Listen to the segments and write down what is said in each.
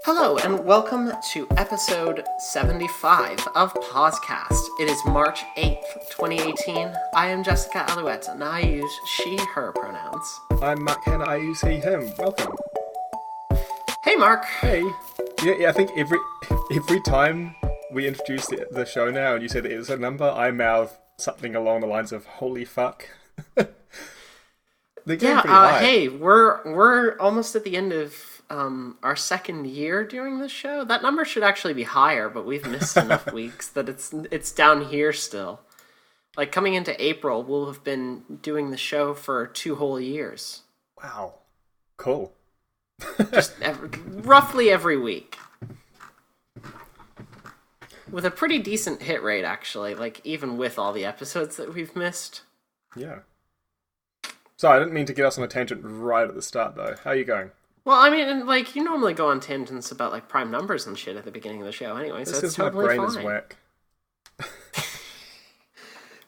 Hello, and welcome to episode 75 of PauseCast. It is March 8th, 2018. I am Jessica Alouette, and I use she, her pronouns. I'm Mark Hanna, I use he, him. Welcome. Hey, Mark. Hey. Yeah, I think every time we introduce the show now and you say the episode number, I mouth something along the lines of, holy fuck. They're getting pretty high. Hey, we're almost at the end of our second year doing this show. That number should actually be higher, but we've missed enough weeks that it's down here still. Like, coming into April, we'll have been doing the show for 2 whole years. Wow. Cool. Just roughly every week. With a pretty decent hit rate, actually. Like, even with all the episodes that we've missed. Yeah. So, I didn't mean to get us on a tangent right at the start, though. How are you going? Well, I mean, like, you normally go on tangents about, like, prime numbers and shit at the beginning of the show anyway, so it's totally fine. My brain is whack.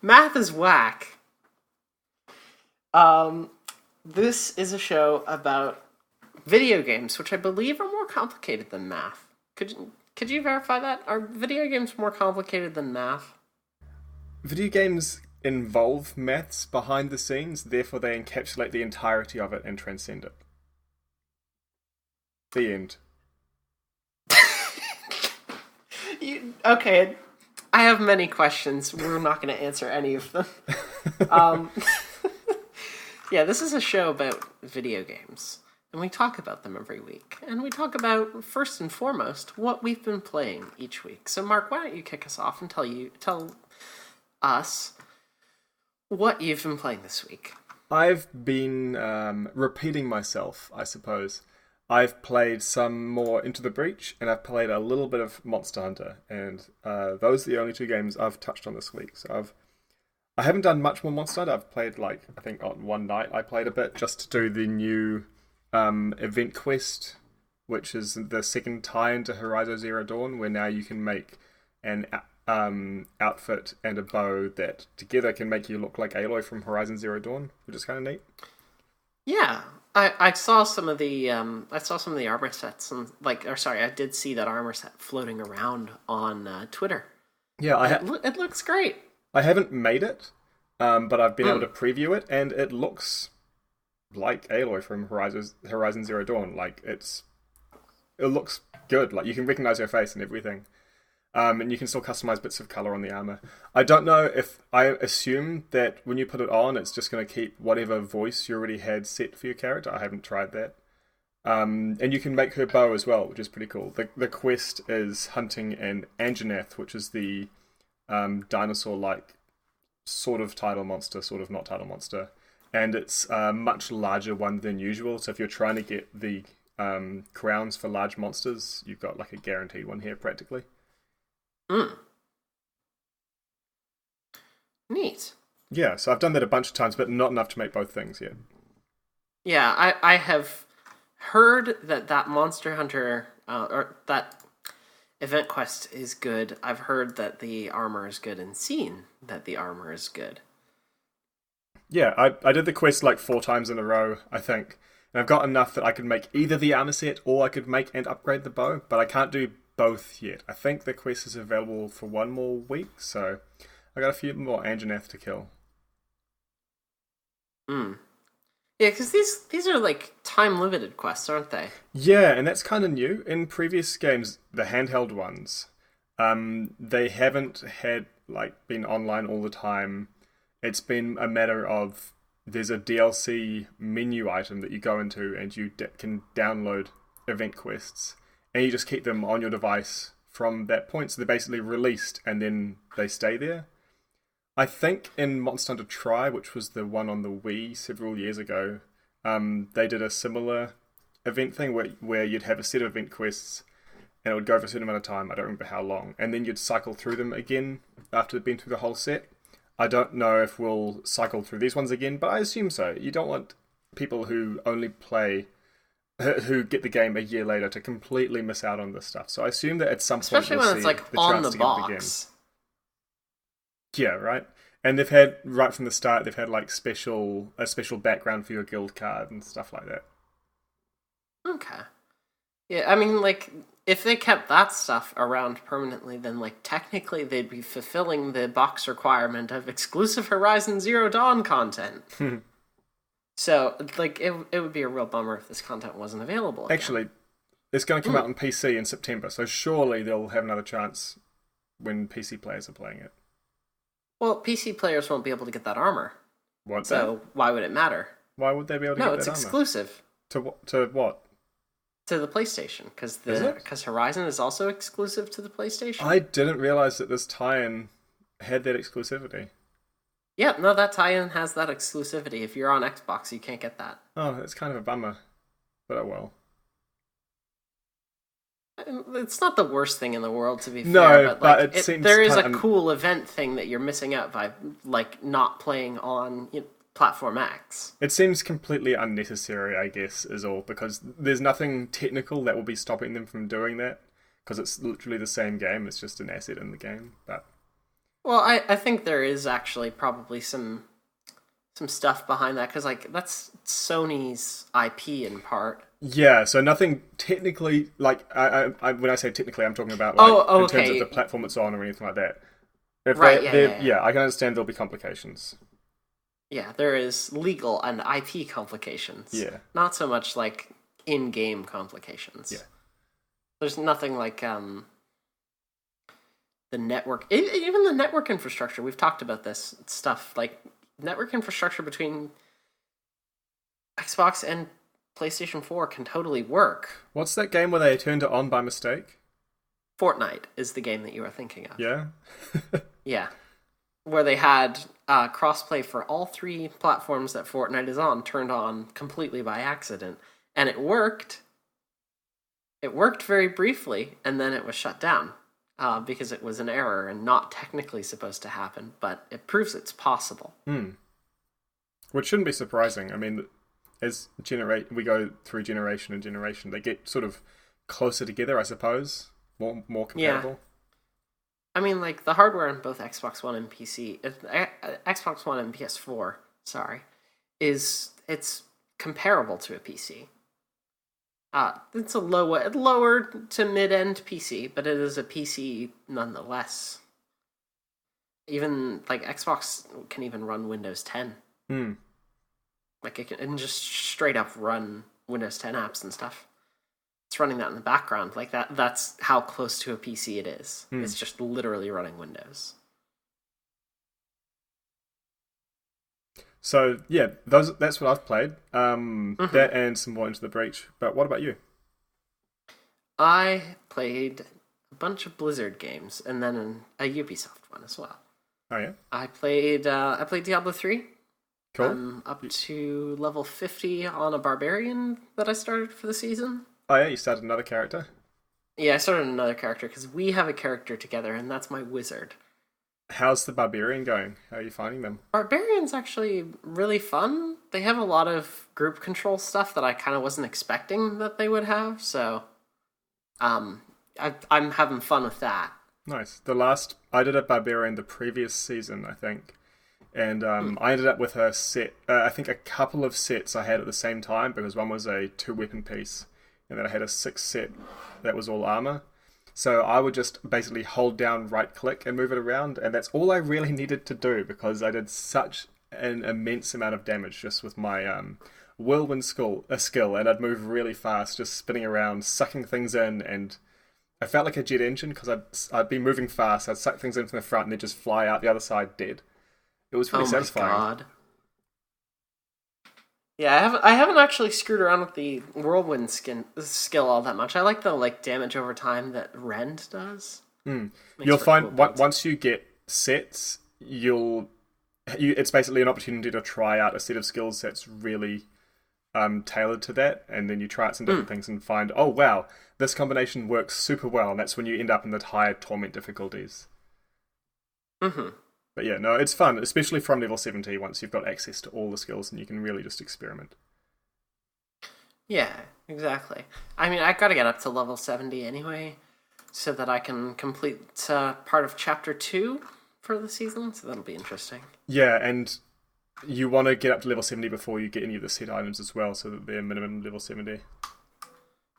Math is whack. This is a show about video games, which I believe are more complicated than math. Could you verify that? Are video games more complicated than math? Video games involve maths behind the scenes, therefore they encapsulate the entirety of it and transcend it. The end. Okay, I have many questions. We're not going to answer any of them. Yeah, this is a show about video games, and we talk about them every week. And we talk about, first and foremost, what we've been playing each week. So, Mark, why don't you kick us off and tell us what you've been playing this week? I've been repeating myself, I suppose. I've played some more Into the Breach, and I've played a little bit of Monster Hunter, and those are the only 2 games I've touched on this week. So I haven't done much more Monster Hunter. I've played, I think on one night I played a bit just to do the new event quest, which is the second tie into Horizon Zero Dawn, where now you can make an outfit and a bow that together can make you look like Aloy from Horizon Zero Dawn, which is kind of neat. Yeah. I saw some of the armor sets and I did see that armor set floating around on Twitter. Yeah, it looks great. I haven't made it, but I've been able to preview it, and it looks like Aloy from Horizon Zero Dawn. Like it looks good. Like you can recognize her face and everything. And you can still customize bits of color on the armor. I don't know if I assume that when you put it on, it's just going to keep whatever voice you already had set for your character. I haven't tried that. And you can make her bow as well, which is pretty cool. The quest is hunting an Anjanath, which is the dinosaur-like sort of title monster, sort of not title monster. And it's a much larger one than usual. So if you're trying to get the crowns for large monsters, you've got like a guaranteed one here practically. Neat. Yeah, so I've done that a bunch of times, but not enough to make both things yet. Yeah, I have heard that Monster Hunter, or that event quest is good. I've heard that the armor is good and seen that the armor is good. Yeah, I did the quest 4 times in a row, I think. And I've got enough that I could make either the armor set or I could make and upgrade the bow, but I can't do both yet. I think the quest is available for 1 more week, so I got a few more Anjanath to kill. Yeah, because these are time-limited quests, aren't they? Yeah, and that's kind of new. In previous games, the handheld ones, they haven't had been online all the time. It's been a matter of there's a DLC menu item that you go into and you can download event quests. And you just keep them on your device from that point. So they're basically released and then they stay there. I think in Monster Hunter Tri, which was the one on the Wii several years ago, they did a similar event thing where you'd have a set of event quests and it would go for a certain amount of time. I don't remember how long. And then you'd cycle through them again after they've been through the whole set. I don't know if we'll cycle through these ones again, but I assume so. You don't want people who only play... who get the game a year later to completely miss out on this stuff. So I assume that at some point especially when it's on the box. Yeah, right. And they've had right from the start. They've had a special background for your guild card and stuff like that. Okay. Yeah, I mean, like, if they kept that stuff around permanently, then, like, technically they'd be fulfilling the box requirement of exclusive Horizon Zero Dawn content. So, like, it would be a real bummer if this content wasn't available again. Actually, it's going to come out on PC in September, so surely they'll have another chance when PC players are playing it. Well, PC players won't be able to get that armor. What? So, why would it matter? Why would they be able to get that armor? No, it's exclusive. To what? To the PlayStation, because Horizon is also exclusive to the PlayStation. I didn't realize that this tie-in had that exclusivity. Yeah, no, that tie-in has that exclusivity. If you're on Xbox, you can't get that. Oh, that's kind of a bummer. But oh well. It's not the worst thing in the world, to be fair. No, but it seems there is a cool event thing that you're missing out by, like, not playing on Platform X. It seems completely unnecessary, I guess, is all, because there's nothing technical that will be stopping them from doing that, because it's literally the same game, it's just an asset in the game. But well, I think there is actually probably some stuff behind that, because, like, that's Sony's IP in part. Yeah, so nothing technically, like, I when I say technically, I'm talking about, like, in terms of the platform it's on or anything like that. Yeah, I can understand there'll be complications. Yeah, there is legal and IP complications. Yeah. Not so much like in-game complications. Yeah. There's nothing like the network, even the network infrastructure. We've talked about this stuff, like network infrastructure between Xbox and PlayStation 4 can totally work. What's that game where they turned it on by mistake? Fortnite is the game that you were thinking of. Yeah? Yeah. Where they had crossplay for all three platforms that Fortnite is on turned on completely by accident. And it worked. It worked very briefly, and then it was shut down because it was an error and not technically supposed to happen, but it proves it's possible. Which shouldn't be surprising. I mean, as we go through generation and generation, they get sort of closer together, I suppose. More compatible. Yeah. I mean, like, the hardware on both Xbox One and PC, Xbox One and PS4, it's comparable to a PC. It's a lower to mid-end PC, but it is a PC nonetheless. Even, like, Xbox can even run Windows 10. Like, it can just straight up run Windows 10 apps and stuff. It's running that in the background. Like, that's how close to a PC it is. It's just literally running Windows. So, yeah, that's what I've played. That and some more Into the Breach. But what about you? I played a bunch of Blizzard games, and then a Ubisoft one as well. Oh, yeah? I played Diablo 3. Cool. I'm up to level 50 on a Barbarian that I started for the season. Oh, yeah? You started another character? Yeah, I started another character, because we have a character together, and that's my wizard. How's the Barbarian going? How are you finding them? Barbarian's actually really fun. They have a lot of group control stuff that I kind of wasn't expecting that they would have, so I'm having fun with that. Nice. I did a Barbarian the previous season, I think. And I ended up with a set, I think a couple of sets I had at the same time, because one was a 2-weapon piece, and then I had a 6 set that was all armor. So I would just basically hold down right-click and move it around, and that's all I really needed to do, because I did such an immense amount of damage just with my whirlwind skill, and I'd move really fast, just spinning around, sucking things in, and I felt like a jet engine, because I'd be moving fast, I'd suck things in from the front, and they'd just fly out the other side dead. It was pretty satisfying. Oh my god. Yeah, I haven't actually screwed around with the whirlwind skill all that much. I like the damage over time that Rend does. You'll find once you get sets, it's basically an opportunity to try out a set of skills that's really tailored to that, and then you try out some different things and find, oh wow, this combination works super well, and that's when you end up in the higher torment difficulties. But yeah, no, it's fun, especially from level 70 once you've got access to all the skills and you can really just experiment. Yeah, exactly. I mean, I gotta get up to level 70 anyway, so that I can complete part of Chapter 2 for the season, so that'll be interesting. Yeah, and you want to get up to level 70 before you get any of the set items as well, so that they're minimum level 70.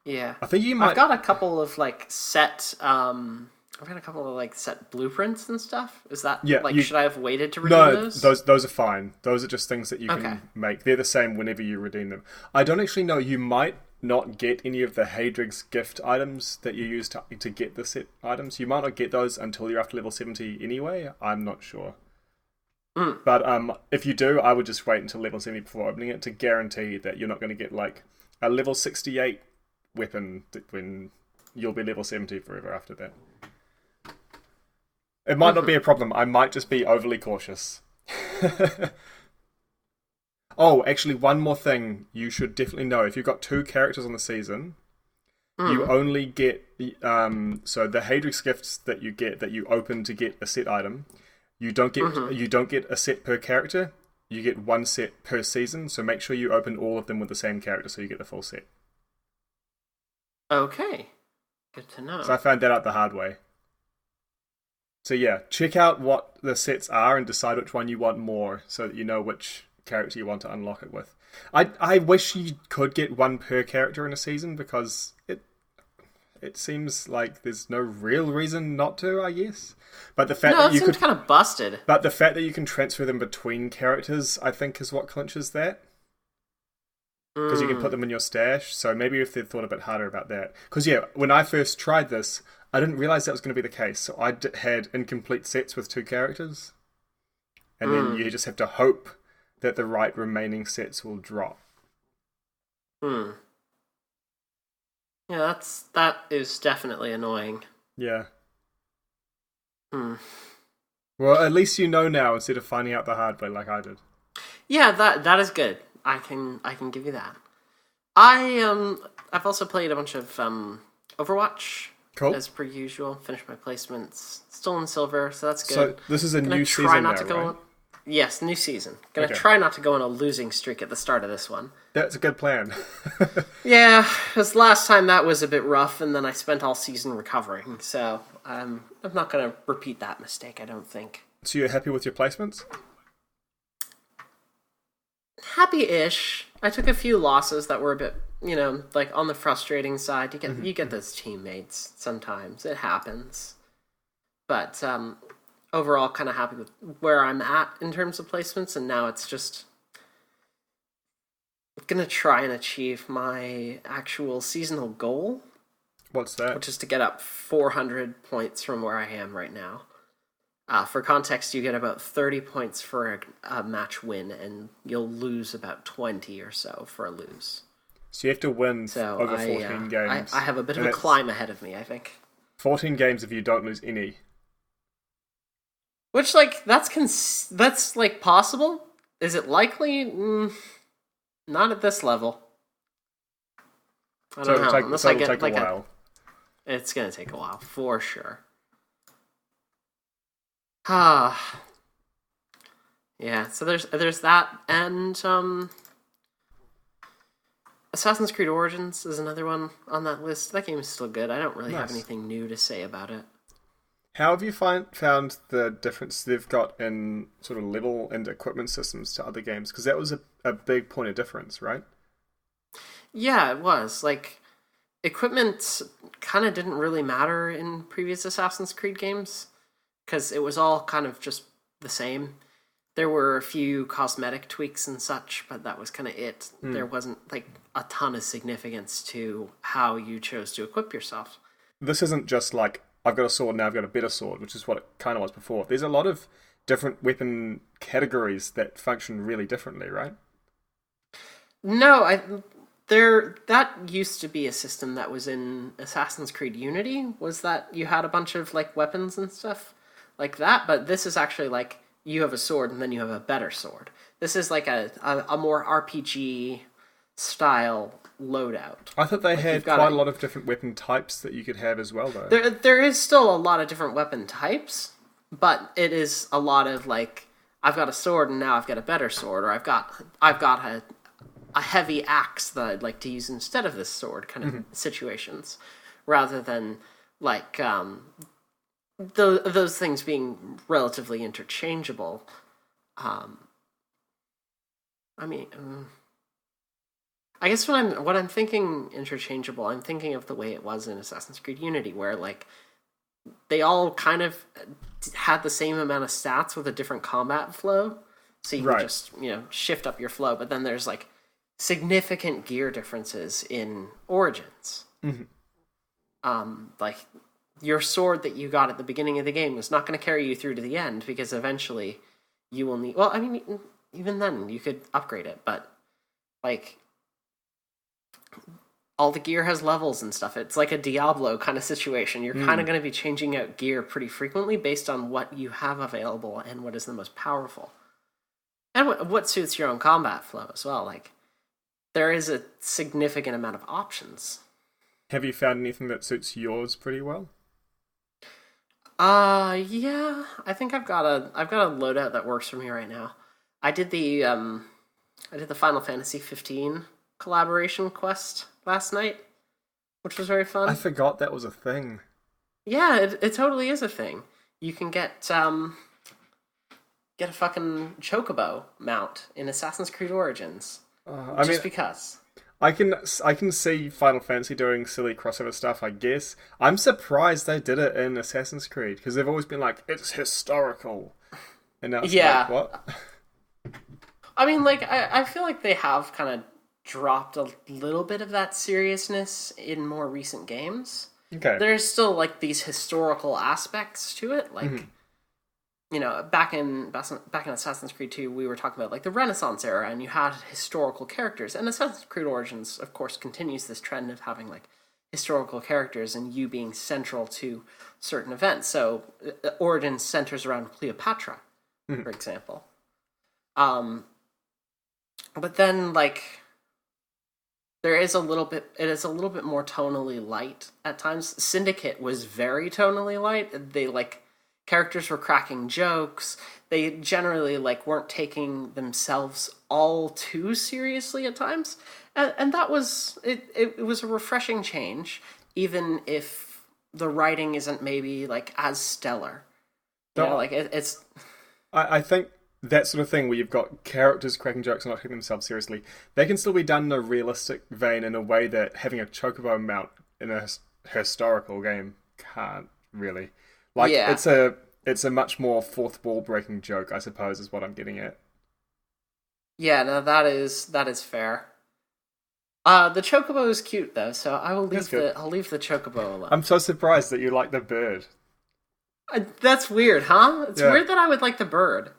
Yeah. I think you might. I've got a couple of set. I've got a couple of set blueprints and stuff. Is that should I have waited to redeem those? Those are fine. Those are just things that you can make. They're the same whenever you redeem them. I don't actually know. You might not get any of the Hadrig's gift items that you use to get the set items. You might not get those until you're after level 70 anyway. I'm not sure. But if you do, I would just wait until level 70 before opening it to guarantee that you're not going to get a level 68 weapon when you'll be level 70 forever after that. It might not be a problem. I might just be overly cautious. Oh, actually, one more thing you should definitely know. If you've got 2 characters on the season, you only get... so the Hadrix gifts that you get, that you open to get a set item, you don't get a set per character. You get 1 set per season, so make sure you open all of them with the same character so you get the full set. Okay. Good to know. So I found that out the hard way. So yeah, check out what the sets are and decide which one you want more so that you know which character you want to unlock it with. I wish you could get 1 per character in a season because it seems like there's no real reason not to, I guess. But the fact that you seems kind of busted. But the fact that you can transfer them between characters, I think, is what clinches that. Because you can put them in your stash. So maybe if they'd thought a bit harder about that. Because yeah, when I first tried this, I didn't realize that was going to be the case. So I had incomplete sets with 2 characters. And then you just have to hope that the right remaining sets will drop. Yeah, that is definitely annoying. Yeah. Well, at least you know now instead of finding out the hard way like I did. Yeah, that is good. I can give you that. I've also played a bunch of Overwatch. Cool. As per usual. Finished my placements. Still in silver, so that's good. So this is a new season now, right? Yes, new season. Gonna try not to go on a losing streak at the start of this one. That's a good plan. Yeah, because last time that was a bit rough, and then I spent all season recovering. So I'm not gonna repeat that mistake. I don't think. So you're happy with your placements? Happy-ish. I took a few losses that were a bit, on the frustrating side. You get those teammates sometimes. It happens. But overall, kind of happy with where I'm at in terms of placements, and now it's just gonna try and achieve my actual seasonal goal. What's that? Which is to get up 400 points from where I am right now. For context, you get about 30 points for a match win, and you'll lose about 20 or so for a lose. So you have to win over 14 games. I have a bit of a climb ahead of me, I think. 14 games if you don't lose any. Which, that's possible? Is it likely? Not at this level. I don't know. Unless I get take a while. It's gonna take a while, for sure. Yeah, so there's that, and Assassin's Creed Origins is another one on that list. That game is still good. I don't really have anything new to say about it. How have you found the difference they've got in sort of level and equipment systems to other games? Because that was a big point of difference, right? Yeah, it was. Equipment kind of didn't really matter in previous Assassin's Creed games, because it was all kind of just the same. There were a few cosmetic tweaks and such, but that was kind of it. There wasn't a ton of significance to how you chose to equip yourself. This isn't just I've got a sword, now I've got a better sword, which is what it kind of was before. There's a lot of different weapon categories that function really differently, right? No, that used to be a system that was in Assassin's Creed Unity, was that you had a bunch of weapons and stuff like that, but this is actually you have a sword and then you have a better sword. This is a more RPG style loadout. I thought they had quite a lot of different weapon types that you could have as well, though. There is still a lot of different weapon types, but it is a lot of I've got a sword and now I've got a better sword, or I've got a heavy axe that I'd like to use instead of this sword kind of situations, rather than those things being relatively interchangeable. I guess what I'm thinking interchangeable, I'm thinking of the way it was in Assassin's Creed Unity, where like they all kind of had the same amount of stats with a different combat flow. So you can just, shift up your flow, but then there's like significant gear differences in Origins. Like your sword that you got at the beginning of the game is not going to carry you through to the end because eventually you will need. Well, I mean, even then you could upgrade it, but like all the gear has levels and stuff. It's like a Diablo kind of situation. You're kind of going to be changing out gear pretty frequently based on what you have available and what is the most powerful. And what suits your own combat flow as well. Like, there is a significant amount of options. Have you found anything that suits yours pretty well? Yeah. I think I've got a loadout that works for me right now. I did the Final Fantasy 15 collaboration quest last night, which was very fun. I forgot that was a thing. Yeah, it totally is a thing. You can get a fucking chocobo mount in Assassin's Creed Origins. Because. I can see Final Fantasy doing silly crossover stuff, I guess. I'm surprised they did it in Assassin's Creed, because they've always been like, it's historical. And now it's like, what? I mean, like, I feel like they have kind of dropped a little bit of that seriousness in more recent games. Okay. There's still, like, these historical aspects to it, like... back in Assassin's Creed 2, we were talking about like the Renaissance era, and you had historical characters. And Assassin's Creed Origins, of course, continues this trend of having like historical characters and you being central to certain events. So Origins centers around Cleopatra, for example. But then like it is a little bit more tonally light at times. Syndicate was very tonally light. They like characters were cracking jokes. They generally like weren't taking themselves all too seriously at times, and that was it. It was a refreshing change, even if the writing isn't maybe like as stellar. It's. I think that sort of thing where you've got characters cracking jokes and not taking themselves seriously, they can still be done in a realistic vein in a way that having a chocobo mount in a historical game can't really. Like, it's a much more fourth wall breaking joke, I suppose, is what I'm getting at. Yeah, no, that is fair. The chocobo is cute though, so I'll leave the chocobo alone. I'm so surprised that you like the bird. That's weird, huh? It's weird that I would like the bird.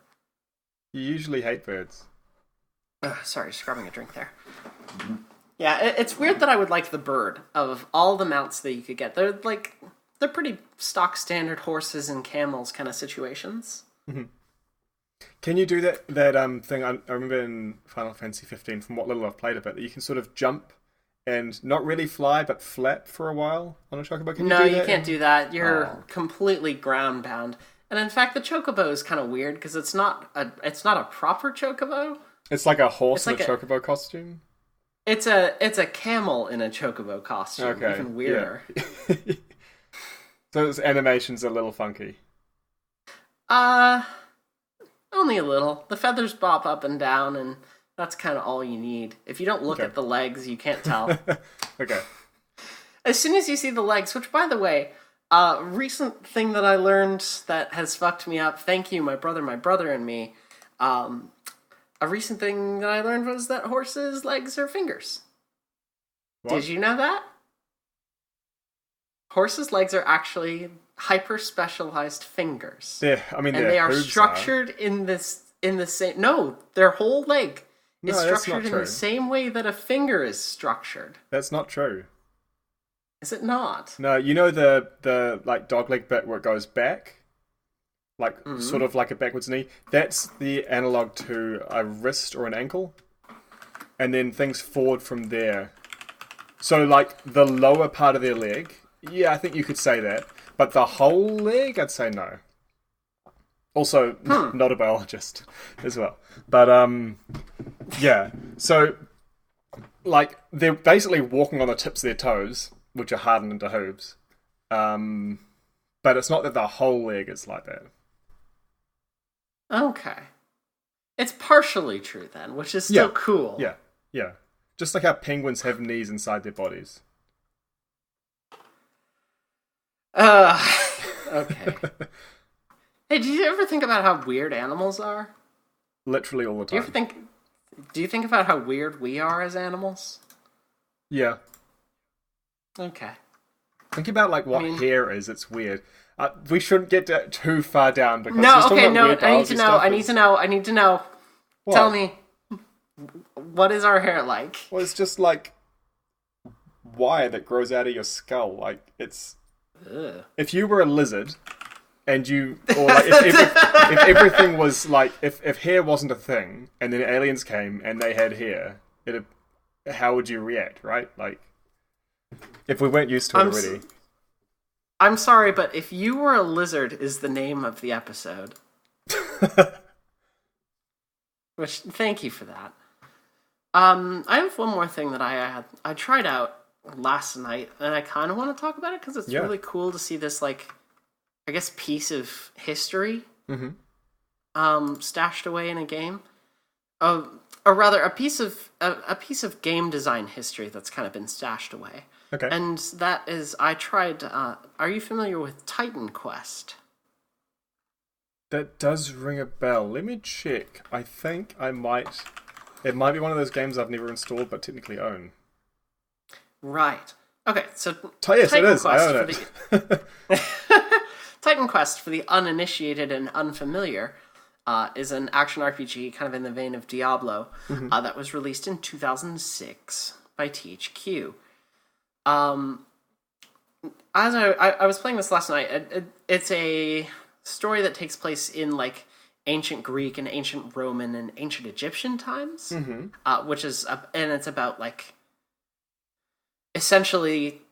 You usually hate birds. Sorry, just grabbing a drink there. Yeah, it's weird that I would like the bird of all the mounts that you could get. They're pretty stock standard horses and camels kind of situations. Mm-hmm. Can you do that thing? I remember in Final Fantasy 15, from what little I've played of it, that you can sort of jump and not really fly, but flap for a while on a chocobo. No, you can't do that. You're completely ground bound. And in fact, the chocobo is kind of weird because it's not a proper chocobo. It's like a horse in a chocobo costume. It's a camel in a chocobo costume. Okay, even weirder. Yeah. So its animation's a little funky. Only a little. The feathers bop up and down, and that's kind of all you need. If you don't look at the legs, you can't tell. Okay. As soon as you see the legs, which, by the way, recent thing that I learned that has fucked me up, thank you, my brother and me, a recent thing that I learned was that horses' legs are fingers. What? Did you know that? Horses' legs are actually hyper-specialized fingers. Yeah, I mean, and they are structured in the same... No, their whole leg is structured in the same way that a finger is structured. That's not true. Is it not? No, you know the like dog leg bit where it goes back? Like, sort of like a backwards knee? That's the analog to a wrist or an ankle. And then things forward from there. So, like, the lower part of their leg... Yeah, I think you could say that. But the whole leg, I'd say no. Also, not a biologist as well. But, yeah. So, like, they're basically walking on the tips of their toes, which are hardened into hooves. But it's not that the whole leg is like that. Okay. It's partially true then, which is still cool. Yeah. Just like how penguins have knees inside their bodies. Okay. Hey, do you ever think about how weird animals are? Literally all the time. Do you think about how weird we are as animals? Yeah. Okay. Think about like what hair is. It's weird. We shouldn't get too far down because I need to know. What? Tell me, what is our hair like? Well, it's just like wire that grows out of your skull. Like it's. Ugh. If you were a lizard, and if everything was like if hair wasn't a thing, and then aliens came and they had hair, how would you react? Right? Like if we weren't used to it already. I'm sorry, but if you were a lizard is the name of the episode. Which, thank you for that. I have one more thing that I tried out last night, and I kind of want to talk about it because it's really cool to see this, like, I guess, piece of history stashed away in a game. Or rather, a piece of game design history that's kind of been stashed away. Okay. And that is, I tried, are you familiar with Titan Quest? That does ring a bell. Let me check. I think I might... It might be one of those games I've never installed but technically own. Right. Okay, so... Yes, it is. I own it. Titan Quest, for the uninitiated and unfamiliar, is an action RPG kind of in the vein of Diablo that was released in 2006 by THQ. As I was playing this last night, it's a story that takes place in like ancient Greek and ancient Roman and ancient Egyptian times, which is and it's about like essentially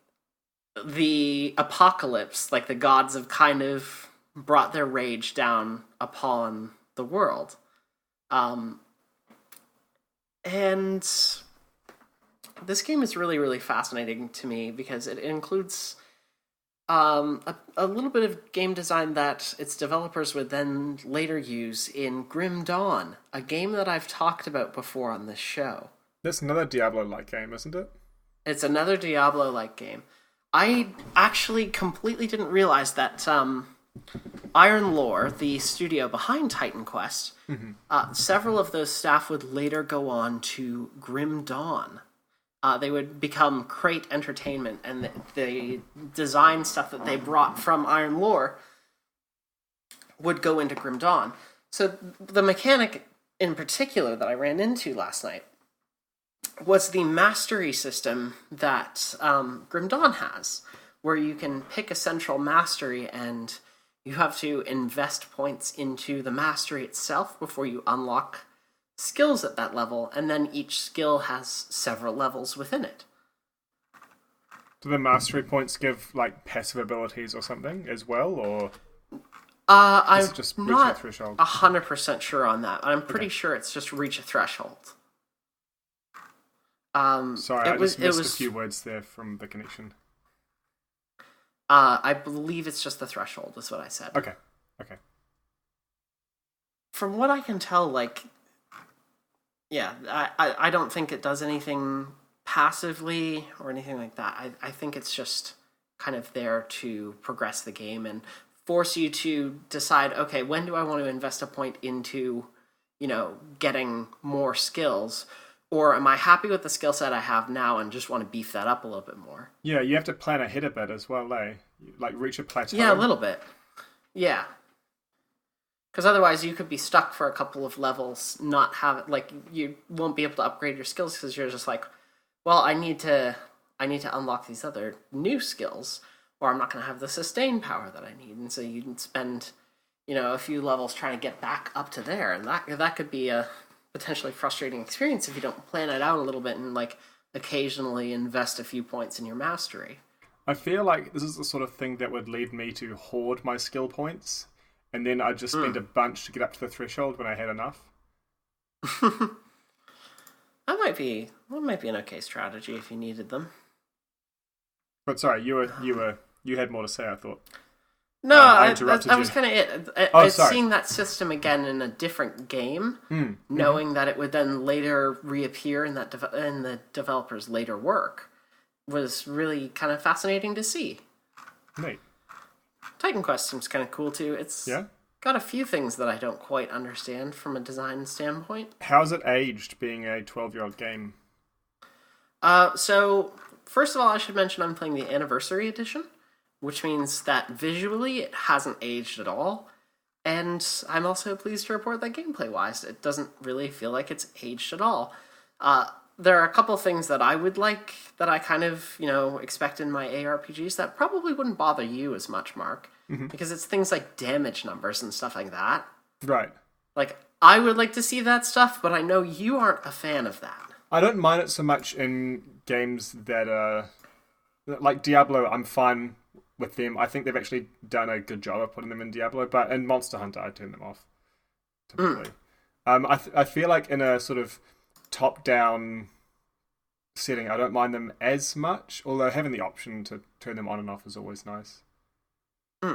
the apocalypse, like the gods have kind of brought their rage down upon the world, and this game is really, really fascinating to me because it includes a little bit of game design that its developers would then later use in Grim Dawn, a game that I've talked about before on this show. That's another Diablo-like game, isn't it? It's another Diablo-like game. I actually completely didn't realize that Iron Lore, the studio behind Titan Quest, several of those staff would later go on to Grim Dawn. They would become Crate Entertainment, and the design stuff that they brought from Iron Lore would go into Grim Dawn. So the mechanic in particular that I ran into last night was the mastery system that Grim Dawn has, where you can pick a central mastery and you have to invest points into the mastery itself before you unlock skills at that level, and then each skill has several levels within it. Do the mastery points give like passive abilities or something as well, or I'm just not reach a threshold? 100% sure on that. I'm pretty sure it's just reach a threshold. Sorry, I just missed a few words there from the connection. I believe it's just the threshold, is what I said. Okay. From what I can tell, like, yeah, I don't think it does anything passively or anything like that. I think it's just kind of there to progress the game and force you to decide, okay, when do I want to invest a point into, getting more skills? Or am I happy with the skill set I have now and just want to beef that up a little bit more? Yeah, you have to plan ahead a bit as well, eh? Like reach a plateau. Yeah, a little bit. Yeah. Because otherwise you could be stuck for a couple of levels, not have like you won't be able to upgrade your skills because you're just like, well, I need to unlock these other new skills, or I'm not going to have the sustain power that I need, and so you can spend, a few levels trying to get back up to there, and that could be a potentially frustrating experience if you don't plan it out a little bit and like occasionally invest a few points in your mastery. I feel like this is the sort of thing that would lead me to hoard my skill points. And then I'd just spend a bunch to get up to the threshold when I had enough. That might be an okay strategy if you needed them. But sorry, you had more to say, I thought. No, I interrupted that you. was kind of it. Oh, It's sorry. seeing that system again in a different game, knowing that it would then later reappear in in the developer's later work, was really kind of fascinating to see. Neat. Titan Quest seems kind of cool too. It's got a few things that I don't quite understand from a design standpoint. How's it aged, being a 12-year-old game? So first of all, I should mention I'm playing the Anniversary Edition, which means that visually it hasn't aged at all. And I'm also pleased to report that gameplay-wise, it doesn't really feel like it's aged at all. There are a couple things that I would like, that I kind of, expect in my ARPGs that probably wouldn't bother you as much, Mark. Because it's things like damage numbers and stuff like that. Right. Like, I would like to see that stuff, but I know you aren't a fan of that. I don't mind it so much in games that are... Like Diablo, I'm fine with them. I think they've actually done a good job of putting them in Diablo, but in Monster Hunter, I turn them off, typically. I feel like in a sort of top-down setting, I don't mind them as much, although having the option to turn them on and off is always nice.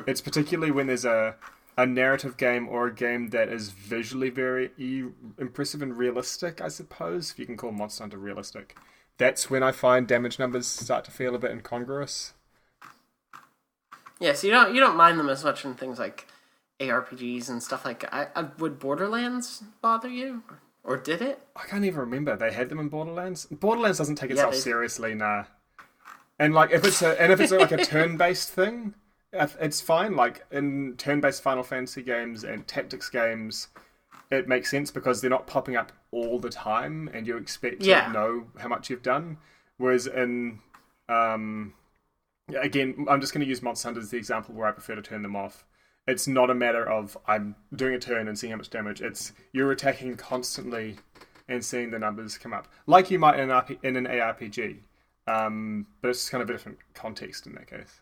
It's particularly when there's a narrative game or a game that is visually very impressive and realistic, I suppose, if you can call Monster Hunter realistic. That's when I find damage numbers start to feel a bit incongruous. Yeah, so you don't mind them as much in things like ARPGs and stuff like that. Would Borderlands bother you? Or did it? I can't even remember. They had them in Borderlands. Borderlands doesn't take itself seriously, nah. And like if it's like a turn-based thing, it's fine. Like in turn-based Final Fantasy games and tactics games, it makes sense because they're not popping up all the time, and you expect to know how much you've done. Whereas in again, I'm just going to use Monster Hunter as the example where I prefer to turn them off. It's not a matter of I'm doing a turn and seeing how much damage. It's you're attacking constantly and seeing the numbers come up, like you might in an ARPG. But it's kind of a different context in that case.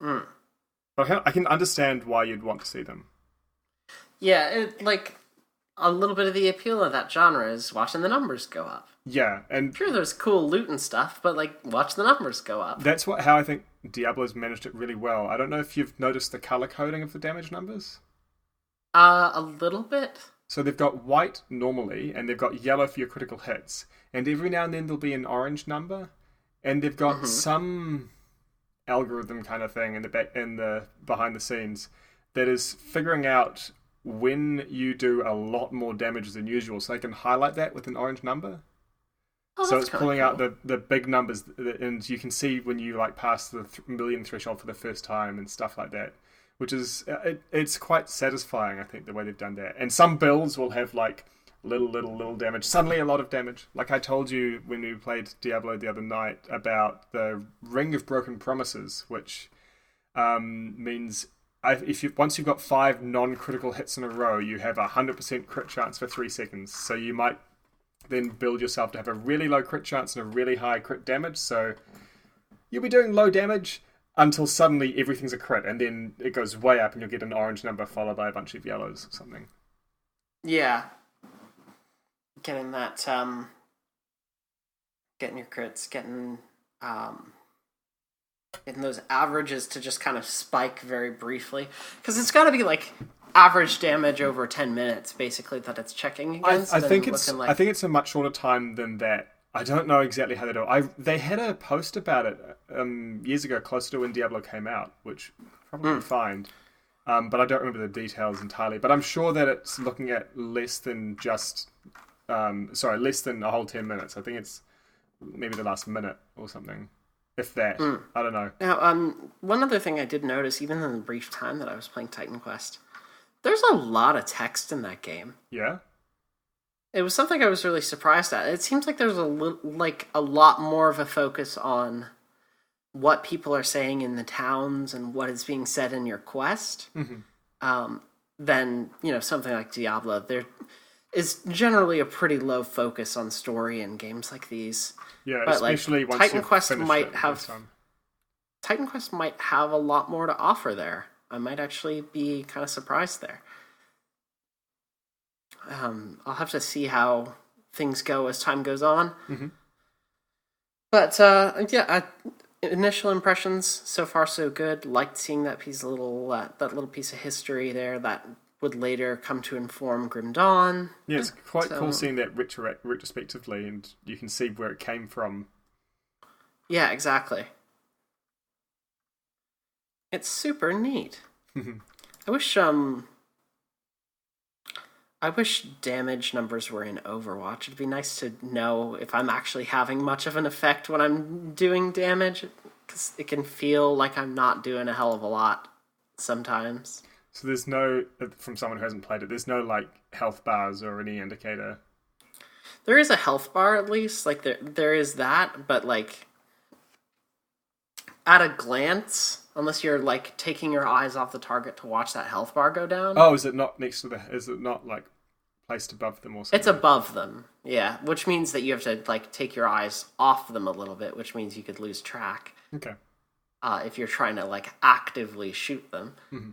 But I can understand why you'd want to see them. Yeah, like a little bit of the appeal of that genre is watching the numbers go up. Yeah, and sure, there's cool loot and stuff, but like, watch the numbers go up. That's how I think Diablo's managed it really well. I don't know if you've noticed the color coding of the damage numbers. A little bit. So they've got white normally, and they've got yellow for your critical hits, and every now and then there'll be an orange number, and they've got some algorithm kind of thing in the behind the scenes that is figuring out when you do a lot more damage than usual, so they can highlight that with an orange number. Oh, so it's pulling cool. out the big numbers, and you can see when you like pass the million threshold for the first time and stuff like that, which is it's quite satisfying, I think, the way they've done that. And some builds will have like little damage, suddenly a lot of damage. Like I told you when we played Diablo the other night about the Ring of Broken Promises, which means once you've got 5 non-critical hits in a row, you have a 100% crit chance for 3 seconds. So you might then build yourself to have a really low crit chance and a really high crit damage. So you'll be doing low damage until suddenly everything's a crit, and then it goes way up and you'll get an orange number followed by a bunch of yellows or something. Yeah. Getting that, getting your crits, getting those averages to just kind of spike very briefly. Because it's got to be like average damage over 10 minutes, basically, that it's checking against. I think it's a much shorter time than that. I don't know exactly how they do it. They had a post about it years ago, closer to when Diablo came out, which probably find. But I don't remember the details entirely. But I'm sure that it's looking at less than less than a whole 10 minutes. I think it's maybe the last minute or something. If that. I don't know. Now, one other thing I did notice, even in the brief time that I was playing Titan Quest, there's a lot of text in that game. Yeah? It was something I was really surprised at. It seems like there's a lot more of a focus on what people are saying in the towns and what is being said in your quest than, something like Diablo. There is generally a pretty low focus on story in games like these. Yeah, but especially once Titan you've Quest finished might it have Titan Quest might have a lot more to offer there. I might actually be kind of surprised there. I'll have to see how things go as time goes on. But initial impressions so far so good. Liked seeing that that little piece of history there that would later come to inform Grim Dawn. Yeah, it's quite cool seeing that retrospectively, and you can see where it came from. Yeah, exactly. It's super neat. I wish damage numbers were in Overwatch. It'd be nice to know if I'm actually having much of an effect when I'm doing damage, because it can feel like I'm not doing a hell of a lot sometimes. So there's no, from someone who hasn't played it, there's no like health bars or any indicator. There is a health bar at least, like there is that, but like at a glance, unless you're like taking your eyes off the target to watch that health bar go down. Oh, is it not next to is it not like placed above them or something? It's above them, yeah, which means that you have to like take your eyes off them a little bit, which means you could lose track. Okay. If you're trying to like actively shoot them. Mm-hmm.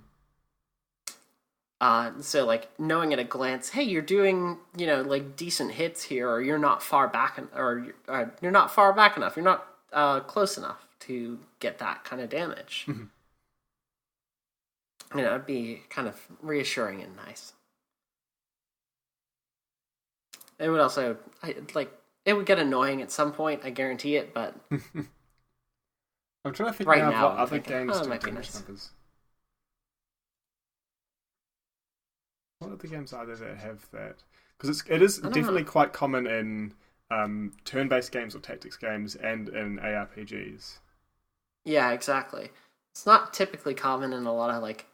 So like knowing at a glance, hey, you're doing, like decent hits here, or you're not far back, or you're not far back enough. You're not close enough to get that kind of damage. Mm-hmm. It'd be kind of reassuring and nice. It would also, it would get annoying at some point. I guarantee it, but I'm trying to think right now now, what other games do might be damage nice. numbers. What other games are there that have that? Because it is definitely quite common in turn-based games or tactics games and in ARPGs. Yeah, exactly. It's not typically common in a lot of like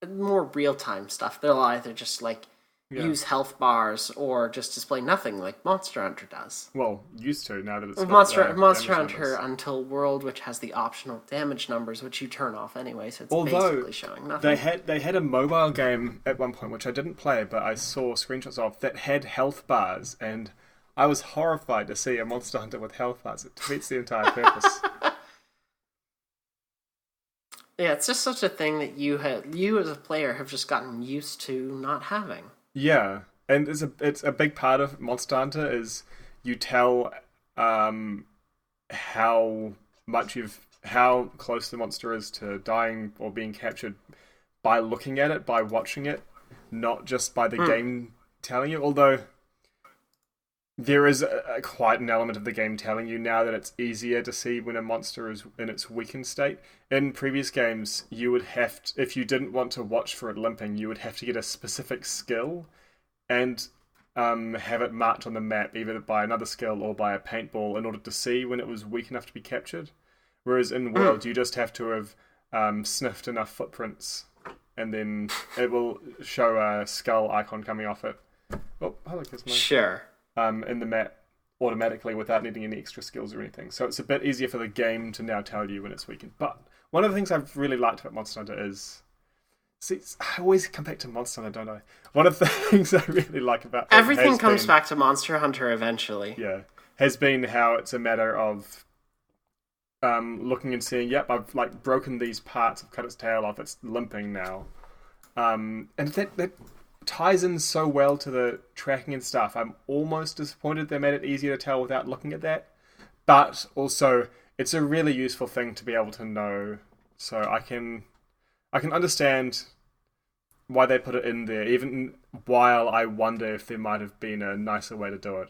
more real-time stuff. They'll either just like use health bars or just display nothing like Monster Hunter does. Well, used to, now that it's Monster Hunter Until World, which has the optional damage numbers, which you turn off anyway, so it's basically showing nothing. They had a mobile game at one point, which I didn't play, but I saw screenshots of, that had health bars, and I was horrified to see a Monster Hunter with health bars. It defeats the entire purpose. Yeah, it's just such a thing that you as a player have just gotten used to not having. Yeah, and it's a big part of Monster Hunter is you tell how close the monster is to dying or being captured by looking at it, by watching it, not just by the game telling you. Although there is quite an element of the game telling you now that it's easier to see when a monster is in its weakened state. In previous games, you would have to, if you didn't want to watch for it limping, you would have to get a specific skill and have it marked on the map either by another skill or by a paintball in order to see when it was weak enough to be captured. Whereas in World, you just have to have sniffed enough footprints, and then it will show a skull icon coming off it. Oh, hello, Gizmo. Sure. In the map automatically without needing any extra skills or anything. So it's a bit easier for the game to now tell you when it's weakened. But one of the things I've really liked about Monster Hunter is... See, I always come back to Monster Hunter, don't I? One of the things I really like about it everything comes back to Monster Hunter eventually. Yeah. Has been how it's a matter of looking and seeing, yep, I've like broken these parts, I've cut its tail off, it's limping now. And that ties in so well to the tracking and stuff. I'm almost disappointed they made it easier to tell without looking at that. But also, it's a really useful thing to be able to know. So I can understand why they put it in there, even while I wonder if there might have been a nicer way to do it.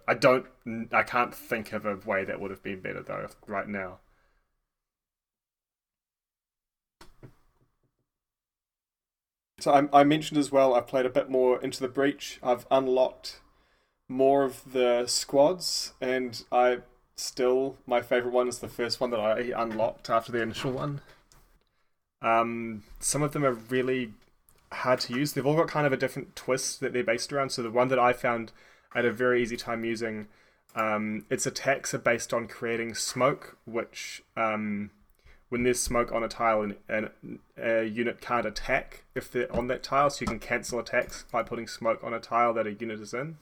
I can't think of a way that would have been better though right now. So I mentioned as well, I've played a bit more Into the Breach. I've unlocked more of the squads, and my favourite one is the first one that I unlocked after the initial one. Some of them are really hard to use. They've all got kind of a different twist that they're based around. So the one that I found I had a very easy time using, its attacks are based on creating smoke, which... when there's smoke on a tile and a unit can't attack if they're on that tile, so you can cancel attacks by putting smoke on a tile that a unit is in.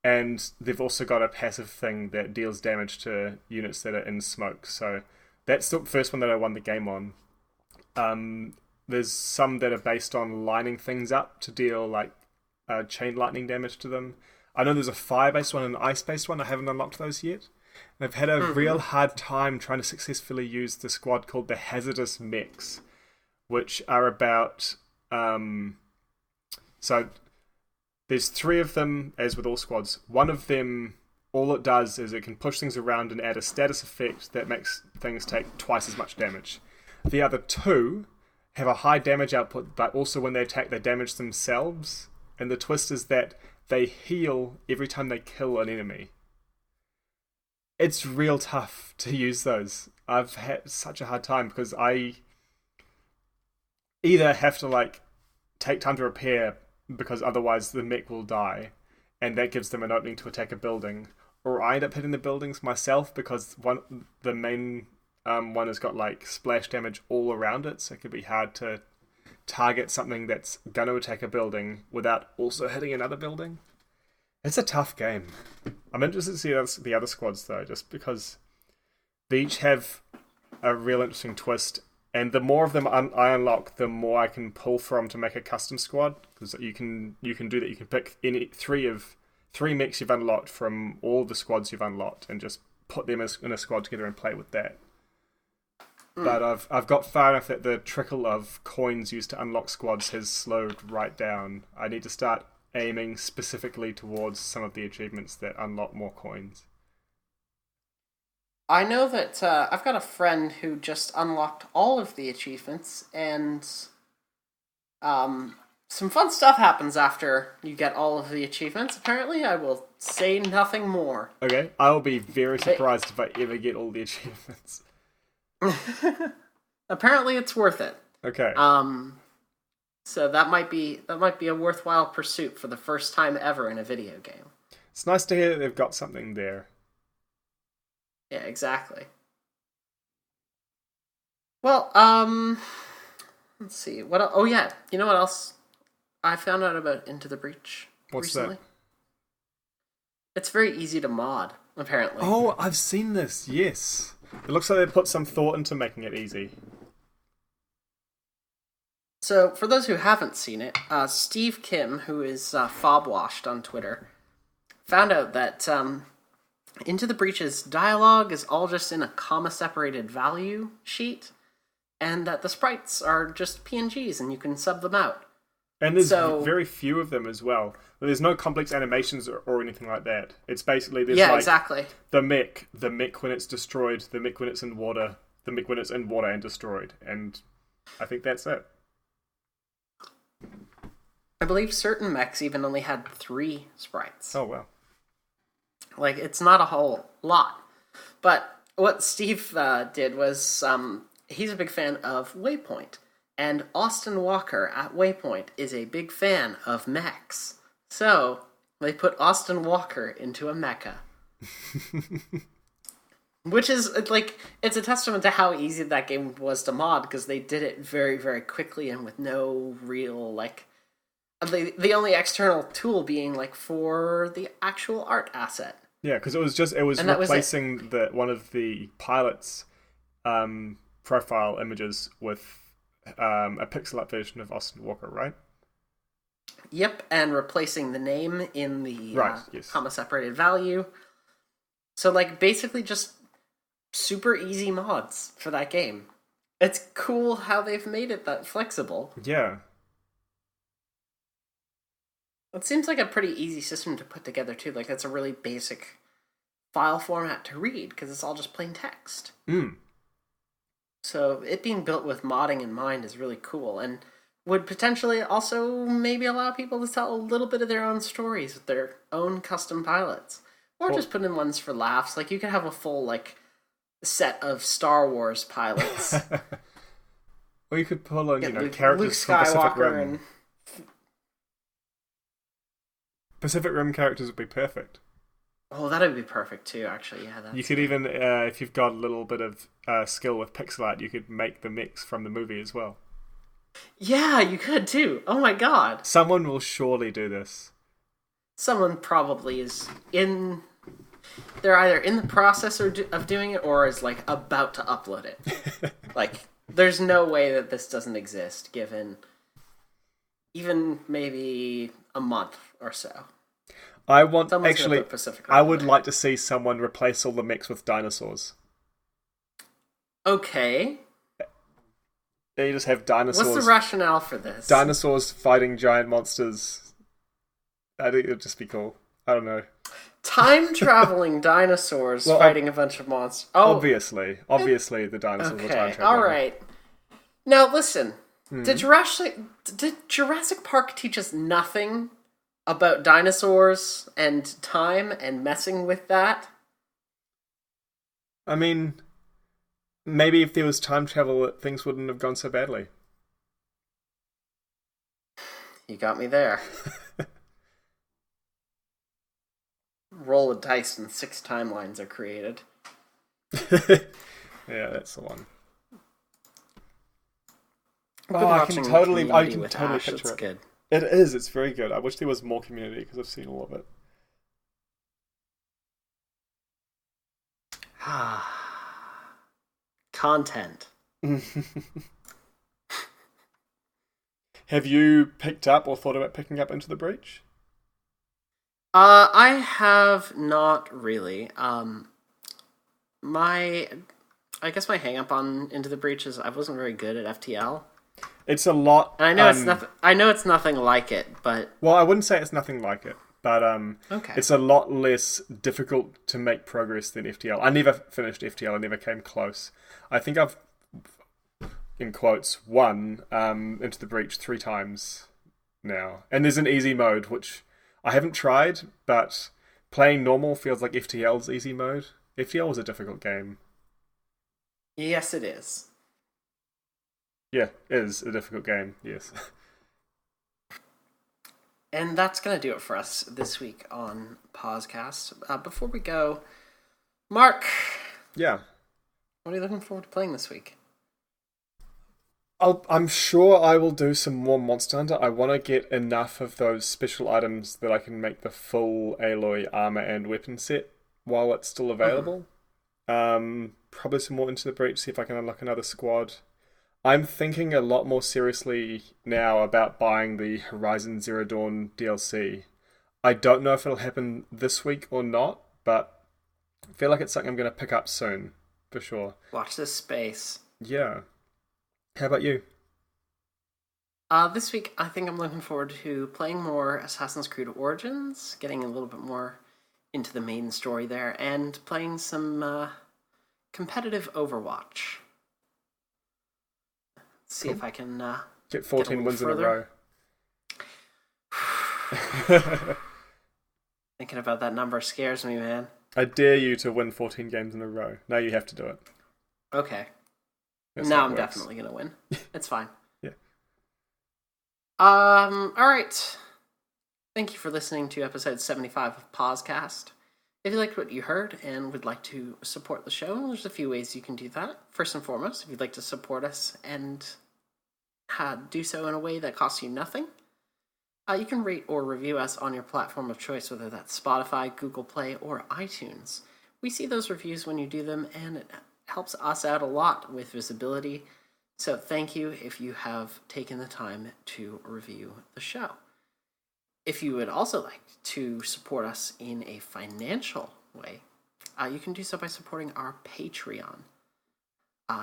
And they've also got a passive thing that deals damage to units that are in smoke. So that's the first one that I won the game on. There's some that are based on lining things up to deal like chain lightning damage to them. I know there's a fire-based one and an ice-based one. I haven't unlocked those yet. They've had a real hard time trying to successfully use the squad called the Hazardous Mechs, which are about... So there's 3 of them, as with all squads. One of them, all it does is it can push things around and add a status effect that makes things take twice as much damage. The other 2 have a high damage output, but also when they attack, they damage themselves. And the twist is that they heal every time they kill an enemy. It's real tough to use those. I've had such a hard time because I either have to take time to repair because otherwise the mech will die, and that gives them an opening to attack a building, or I end up hitting the buildings myself because the main one has got splash damage all around it, so it could be hard to target something that's going to attack a building without also hitting another building. It's a tough game. I'm interested to see the other squads though, just because they each have a real interesting twist, and the more of them I unlock, the more I can pull from to make a custom squad, because you can do that. You can pick any three mechs you've unlocked from all the squads you've unlocked and just put them in a squad together and play with that. But I've got far enough that the trickle of coins used to unlock squads has slowed right down. I need to start aiming specifically towards some of the achievements that unlock more coins. I know that I've got a friend who just unlocked all of the achievements, and some fun stuff happens after you get all of the achievements. Apparently, I will say nothing more. Okay, I will be very surprised if I ever get all the achievements. Apparently, it's worth it. Okay. So that might be a worthwhile pursuit for the first time ever in a video game. It's nice to hear that they've got something there. Yeah, exactly. Well, let's see. Oh yeah, you know what else I found out about Into the Breach recently? That? It's very easy to mod, apparently. Oh, I've seen this, yes. It looks like they put some thought into making it easy. So, for those who haven't seen it, Steve Kim, who is Fobwashed on Twitter, found out that Into the Breach's dialogue is all just in a comma-separated value sheet, and that the sprites are just PNGs, and you can sub them out. And there's very few of them as well. There's no complex animations or anything like that. It's basically exactly. the mech when it's destroyed, the mech when it's in water, the mech when it's in water and destroyed, and I think that's it. I believe certain mechs even only had 3 sprites. Oh wow! It's not a whole lot, but what Steve did was he's a big fan of Waypoint. And Austin Walker at Waypoint is a big fan of mechs. So, they put Austin Walker into a mecha. Which is, it's a testament to how easy that game was to mod, because they did it very, very quickly and with no real, the only external tool being, for the actual art asset. Yeah, because it was replacing one of the pilot's profile images with a pixel art version of Austin Walker, right? Yep, and replacing the name in the yes. comma-separated value. So, basically just super easy mods for that game. It's cool how they've made it that flexible. Yeah. It seems like a pretty easy system to put together, too. It's a really basic file format to read, because it's all just plain text. So it being built with modding in mind is really cool, and would potentially also maybe allow people to tell a little bit of their own stories with their own custom pilots. Or just put in ones for laughs. You could have a full, set of Star Wars pilots. Or you could pull on, characters Luke from Pacific Skywalker Rim. and... Pacific Rim characters would be perfect. Oh, that would be perfect too, actually. Yeah, you could even, if you've got a little bit of skill with pixel art, you could make the mechs from the movie as well. Yeah, you could too. Oh my god. Someone will surely do this. Someone probably is in... They're either in the process of doing it or is, about to upload it. There's no way that this doesn't exist, given even maybe a month or so. I want Someone's actually. gonna put Pacific Rim I in would there. like to see someone replace all the mechs with dinosaurs. Okay. You just have dinosaurs. What's the rationale for this? Dinosaurs fighting giant monsters. I think it'd just be cool. I don't know. Time traveling dinosaurs fighting a bunch of monsters. Oh, obviously, the dinosaurs will time travel. All right. Now listen. Did Jurassic Park teach us nothing about dinosaurs and time and messing with that? I mean, maybe if there was time travel, things wouldn't have gone so badly. You got me there. Roll a dice and 6 timelines are created. Yeah, that's the one. I can totally picture it's it. Good. It is. It's very good. I wish there was more Community because I've seen all of it. Content. Have you picked up or thought about picking up Into the Breach? I have not really. I guess my hang up on Into the Breach is I wasn't very good at FTL. It's a lot. And I know it's nothing. I know it's nothing like it, but well, I wouldn't say it's nothing like it, but okay. It's a lot less difficult to make progress than FTL. I never finished FTL. I never came close. I think I've, in quotes, won Into the Breach 3 times now, and there's an easy mode which I haven't tried, but playing normal feels like FTL's easy mode. FTL was a difficult game. Yes, it is. Yeah, it is a difficult game, yes. And that's going to do it for us this week on PauseCast. Before we go, Mark. Yeah. What are you looking forward to playing this week? I'm sure I will do some more Monster Hunter. I want to get enough of those special items that I can make the full Aloy armor and weapon set while it's still available. Probably some more Into the Breach, see if I can unlock another squad. I'm thinking a lot more seriously now about buying the Horizon Zero Dawn DLC. I don't know if it'll happen this week or not, but I feel like it's something I'm going to pick up soon, for sure. Watch this space. Yeah. How about you? This week, I think I'm looking forward to playing more Assassin's Creed Origins, getting a little bit more into the main story there, and playing some competitive Overwatch. See if I can get 14 wins further. in a row. Thinking about that number scares me, man. I dare you to win 14 games in a row. Now you have to do it. Okay. That's now how it I'm works. definitely going to win. It's fine. Yeah. Alright. Thank you for listening to episode 75 of PauseCast. If you liked what you heard and would like to support the show, there's a few ways you can do that. First and foremost, if you'd like to support us and do so in a way that costs you nothing, you can rate or review us on your platform of choice, whether that's Spotify, Google Play, or iTunes. We see those reviews when you do them, and it helps us out a lot with visibility. So thank you if you have taken the time to review the show. If you would also like to support us in a financial way, you can do so by supporting our Patreon.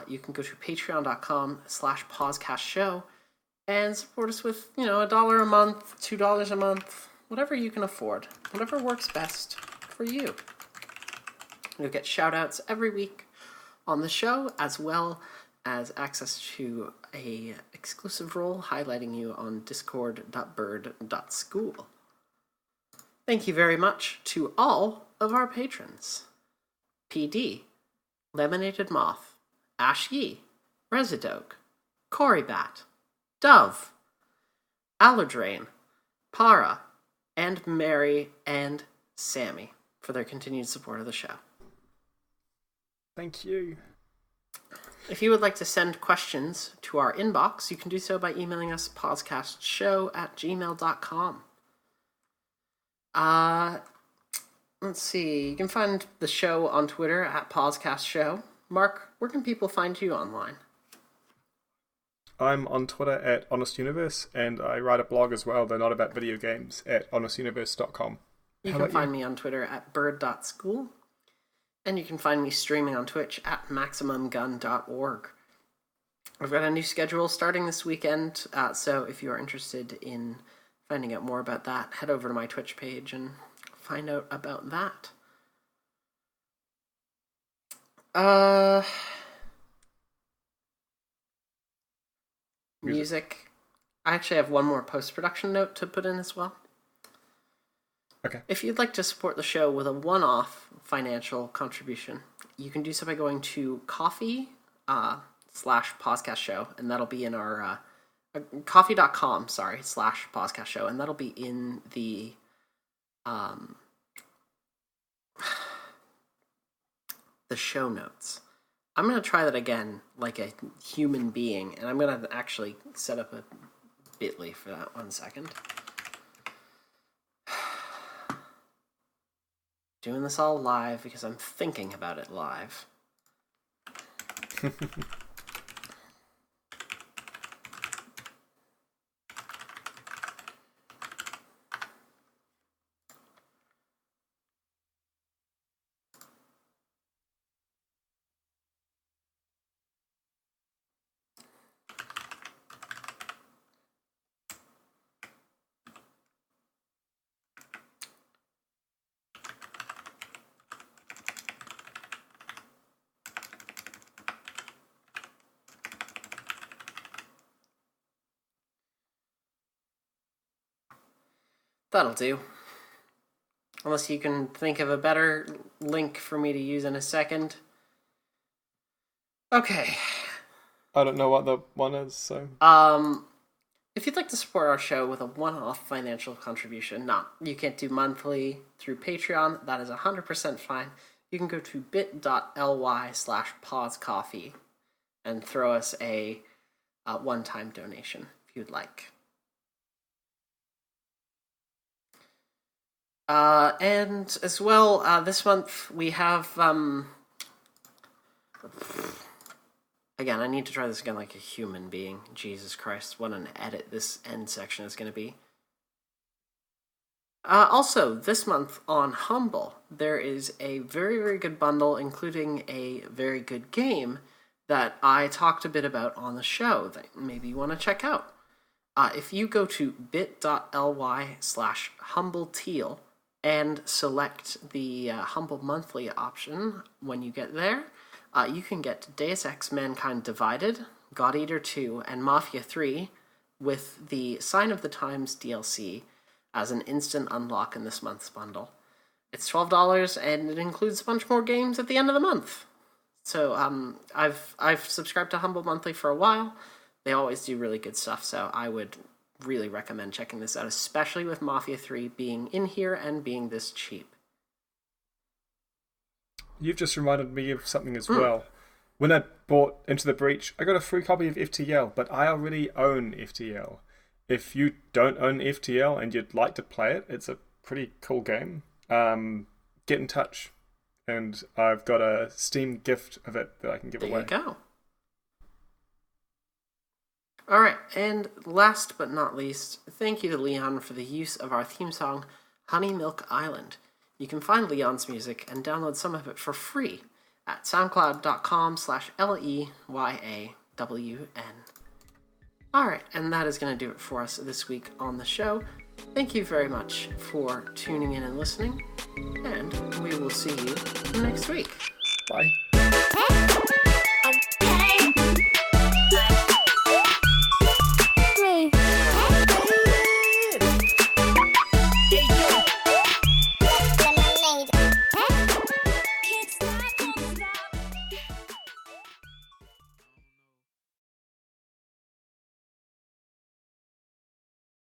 You can go to patreon.com/pausecastshow and support us with, $1 a month, $2 a month, whatever you can afford, whatever works best for you. You'll get shout-outs every week on the show, as well as access to a exclusive role highlighting you on discord.bird.school. Thank you very much to all of our patrons. PD, Lemonaded Moth, Ash Yee, Residoke, Corybat, Dove, Aladrain, Para, and Mary and Sammy for their continued support of the show. Thank you. If you would like to send questions to our inbox, you can do so by emailing us pausecastshow@gmail.com. Let's see. You can find the show on Twitter @PauseCastShow. Mark, where can people find you online? I'm on Twitter @HonestUniverse, and I write a blog as well, though not about video games, at honestuniverse.com. You can find me on Twitter at bird.school, and you can find me streaming on Twitch at maximumgun.org. I've got a new schedule starting this weekend, so if you are interested in finding out more about that, head over to my Twitch page and find out about that. Music. I actually have one more post-production note to put in as well. Okay. If you'd like to support the show with a one-off financial contribution, you can do so by going to coffee.com/PauseCast show, and that'll be in our coffee.com/PauseCast show, and that'll be in the show notes. I'm going to try that again like a human being, and I'm going to actually set up a bit.ly for that 1 second. Doing this all live because I'm thinking about it live. That'll do. Unless you can think of a better link for me to use in a second. Okay. I don't know what the one is, so... If you'd like to support our show with a one-off financial contribution, you can't do monthly through Patreon, that is 100% fine. You can go to bit.ly/pausecoffee and throw us a one-time donation if you'd like. And as well, this month we have, again, I need to try this again like a human being. Jesus Christ, what an edit this end section is going to be. Also, this month on Humble, there is a very, very good bundle, including a very good game that I talked a bit about on the show that maybe you want to check out. If you go to bit.ly/humbleteal, and select the Humble Monthly option when you get there, you can get Deus Ex Mankind Divided, God Eater 2, and Mafia 3 with the Sign of the Times DLC as an instant unlock in this month's bundle. It's $12, and it includes a bunch more games at the end of the month. So I've subscribed to Humble Monthly for a while. They always do really good stuff, so I would really recommend checking this out, especially with Mafia 3 being in here and being this cheap. You've just reminded me of something as well. When I bought Into the Breach, I got a free copy of FTL, but I already own FTL. If you don't own FTL and you'd like to play it, it's a pretty cool game. Get in touch, and I've got a Steam gift of it that I can give away. There you go. Alright, and last but not least, thank you to Leon for the use of our theme song, Honey Milk Island. You can find Leon's music and download some of it for free at soundcloud.com/LEYAWN. Alright, and that is going to do it for us this week on the show. Thank you very much for tuning in and listening, and we will see you next week. Bye.